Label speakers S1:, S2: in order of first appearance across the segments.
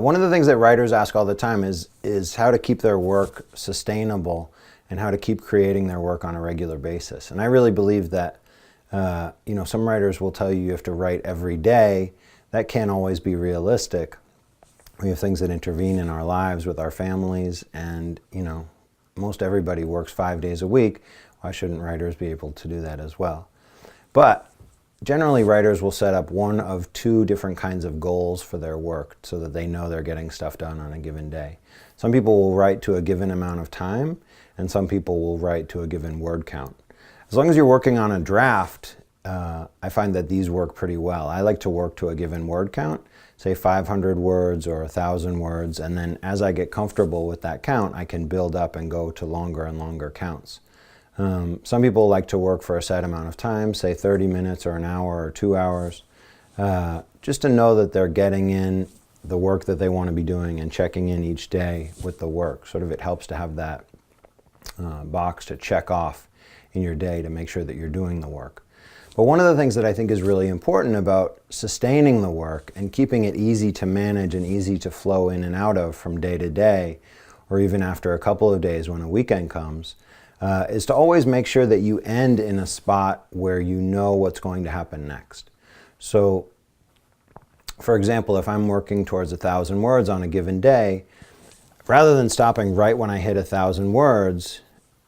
S1: One of the things that writers ask all the time is how to keep their work sustainable and how to keep creating their work on a regular basis. And I really believe that some writers will tell you have to write every day. That can't always be realistic. We have things that intervene in our lives with our families, and most everybody works 5 days a week. Why shouldn't writers be able to do that as well? But generally, writers will set up one of two different kinds of goals for their work so that they know they're getting stuff done on a given day. Some people will write to a given amount of time, and some people will write to a given word count. As long as you're working on a draft, I find that these work pretty well. I like to work to a given word count, say 500 words or 1,000 words, and then as I get comfortable with that count, I can build up and go to longer and longer counts. Some people like to work for a set amount of time, say 30 minutes or an hour or 2 hours, just to know that they're getting in the work that they want to be doing and checking in each day with the work. Sort of it helps to have that box to check off in your day to make sure that you're doing the work. But one of the things that I think is really important about sustaining the work and keeping it easy to manage and easy to flow in and out of from day to day, or even after a couple of days when a weekend comes, is to always make sure that you end in a spot where you know what's going to happen next. So, for example, if I'm working towards 1,000 words on a given day, rather than stopping right when I hit 1,000 words,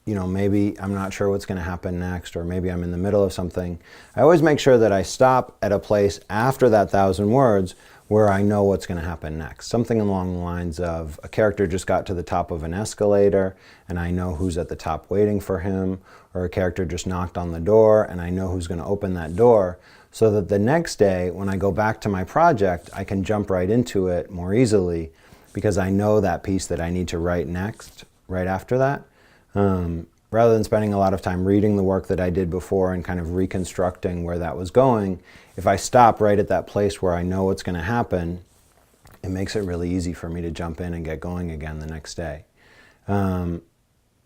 S1: maybe I'm not sure what's going to happen next, or maybe I'm in the middle of something, I always make sure that I stop at a place after that 1,000 words where I know what's going to happen next. Something along the lines of a character just got to the top of an escalator and I know who's at the top waiting for him, or a character just knocked on the door and I know who's going to open that door, so that the next day when I go back to my project, I can jump right into it more easily because I know that piece that I need to write next, right after that. Rather than spending a lot of time reading the work that I did before and kind of reconstructing where that was going, if I stop right at that place where I know what's going to happen, it makes it really easy for me to jump in and get going again the next day.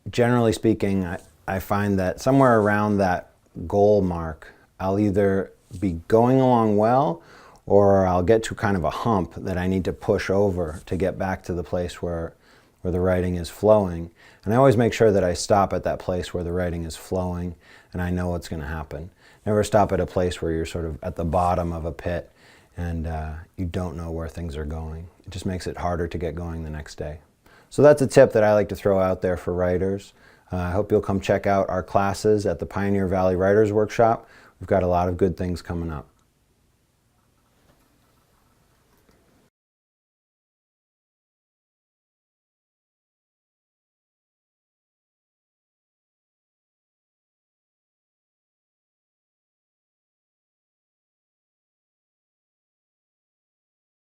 S1: Generally speaking, I find that somewhere around that goal mark, I'll either be going along well, or I'll get to kind of a hump that I need to push over to get back to the place where the writing is flowing. And I always make sure that I stop at that place where the writing is flowing and I know what's going to happen. Never stop at a place where you're sort of at the bottom of a pit and you don't know where things are going. It just makes it harder to get going the next day. So that's a tip that I like to throw out there for writers. I hope you'll come check out our classes at the Pioneer Valley Writers Workshop. We've got a lot of good things coming up.